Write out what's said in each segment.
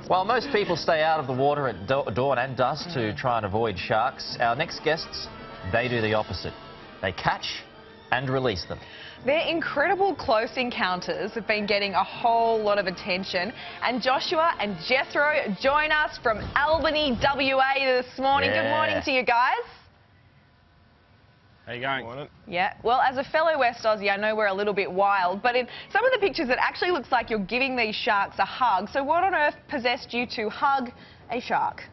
While most people stay out of the water at dawn and dusk to try and avoid sharks, our next guests, they do the opposite. They catch and release them. Their incredible close encounters have been getting a whole lot of attention, and Joshua and Jethro join us from Albany, WA this morning. Yeah. Good morning to you guys. How you going? Yeah, well, as a fellow West Aussie, I know we're a little bit wild, but in some of the pictures it actually looks like you're giving these sharks a hug. So what on earth possessed you to hug a shark?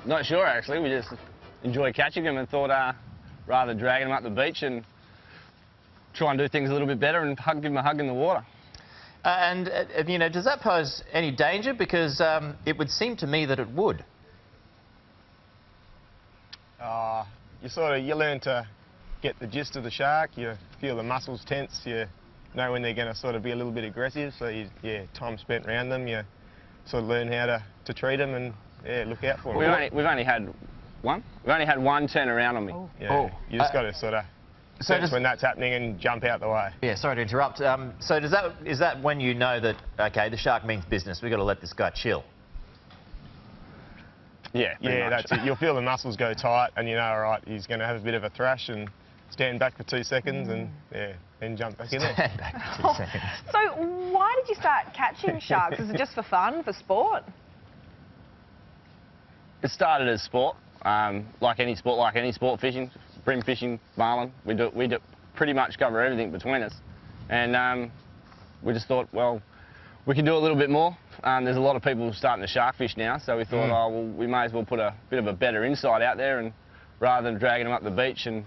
Not sure, actually. We just enjoy catching them and thought rather dragging them up the beach and try and do things a little bit better and give them a hug in the water. You know, does that pose any danger? Because it would seem to me that it would. You learn to get the gist of the shark. You feel the muscles tense. You know when they're going to sort of be a little bit aggressive. So time spent around them. You sort of learn how to treat them and look out for them. We've only had one. We've only had one turn around on me. Oh. Yeah, you just got to sort of sense when that's happening and jump out the way. Yeah, sorry to interrupt. So is that when you know that, okay, the shark means business, we've got to let this guy chill? Yeah, that's it. You'll feel the muscles go tight and you know, all right, he's going to have a bit of a thrash and stand back for 2 seconds and then jump back in there. Stand back for 2 seconds. So why did you start catching sharks? Is it just for fun, for sport? It started as sport, like any sport fishing, brim fishing, marlin. We do pretty much cover everything between us, and we just thought, well, we can do a little bit more. There's a lot of people starting to shark fish now, so we thought, oh, well, we may as well put a bit of a better insight out there, and rather than dragging them up the beach and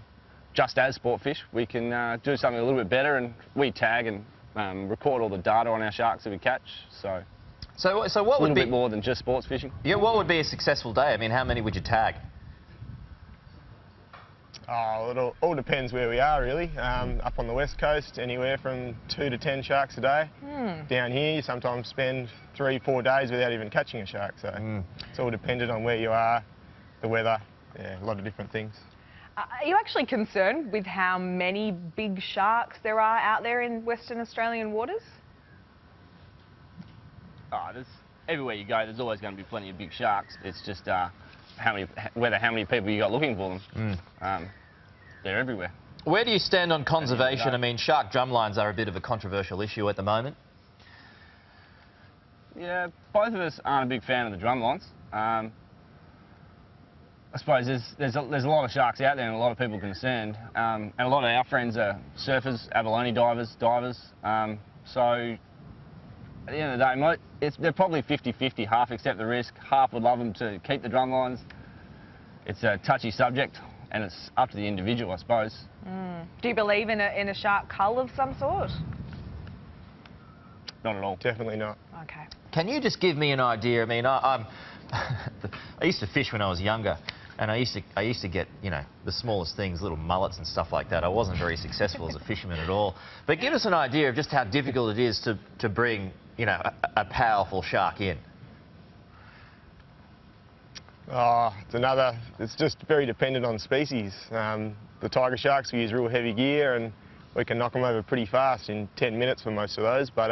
just as sport fish, we can do something a little bit better, and we tag and record all the data on our sharks that we catch. So what would be a little bit more than just sports fishing? Yeah, what would be a successful day? I mean, how many would you tag? Oh, it all depends where we are, really. Up on the west coast, anywhere from 2 to 10 sharks a day. Down here, you sometimes spend 3-4 days without even catching a shark. So it's all dependent on where you are, the weather, a lot of different things. Are you actually concerned with how many big sharks there are out there in Western Australian waters? Everywhere you go, there's always going to be plenty of big sharks. It's just how many people you got looking for them. They're everywhere. Where do you stand on conservation? I mean, shark drumlines are a bit of a controversial issue at the moment. Yeah, both of us aren't a big fan of the drumlines. I suppose there's a lot of sharks out there and a lot of people concerned. And a lot of our friends are surfers, abalone divers. So at the end of the day, they're probably 50-50, half accept the risk, half would love them to keep the drumlines. It's a touchy subject, and it's up to the individual, I suppose. Do you believe in a shark cull of some sort? Not at all. Definitely not. Okay. Can you just give me an idea? I mean, I used to fish when I was younger, and I used to get, you know, the smallest things, little mullets and stuff like that. I wasn't very successful as a fisherman at all. But give us an idea of just how difficult it is to bring, you know, a powerful shark in. It's just very dependent on species. The tiger sharks, we use real heavy gear and we can knock them over pretty fast in 10 minutes for most of those, but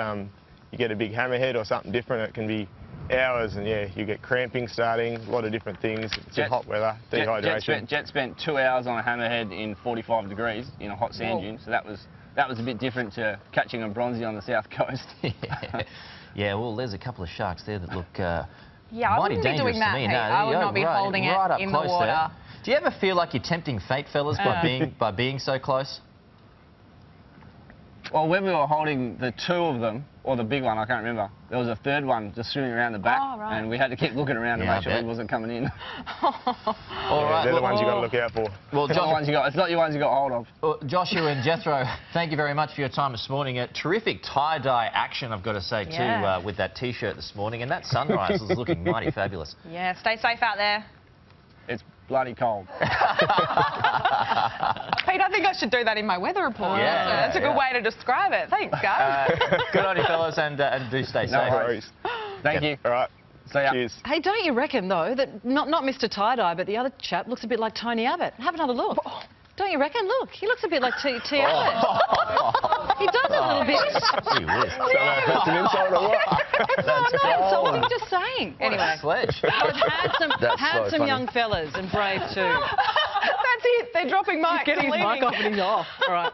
you get a big hammerhead or something different, it can be hours, and you get cramping starting, a lot of different things. It's in hot weather, dehydration. Jet spent 2 hours on a hammerhead in 45 degrees in a hot sand dune, so that was a bit different to catching a bronzy on the south coast. Yeah, well, there's a couple of sharks there that look yeah, I mighty wouldn't be dangerous doing that, to me. Pete. No, I would not be holding it in the water. There. Do you ever feel like you're tempting fate, fellas, by being so close? Well, when we were holding the 2 of them, or the big one, I can't remember, there was a third one just swimming around the back, and we had to keep looking around to make sure he wasn't coming in. All right, they're the ones you got to look out for. Well, it's not your ones you got hold of. Well, Joshua and Jethro, thank you very much for your time this morning. Terrific tie-dye action, I've got to say, too, with that T-shirt this morning, and that sunrise is looking mighty fabulous. Yeah, stay safe out there. It's bloody cold. Pete, I think I should do that in my weather report. That's a good way to describe it. Thanks, guys. Good on you, fellas, and do stay safe. No worries. Thank you. All right. See ya. Cheers. Hey, don't you reckon, though, that not Mr. Tie-Dye, but the other chap looks a bit like Tony Abbott? Have another look. Don't you reckon? Look, he looks a bit like T. Abbott. He does a little bit. Gee whiz. Don't know if that's an insult or what. I'm not insulting, just saying. Anyway. Sledge. But handsome funny. young fellas and brave too. That's it. They're dropping mics. Getting and his leaving. mic off and he's off. All right.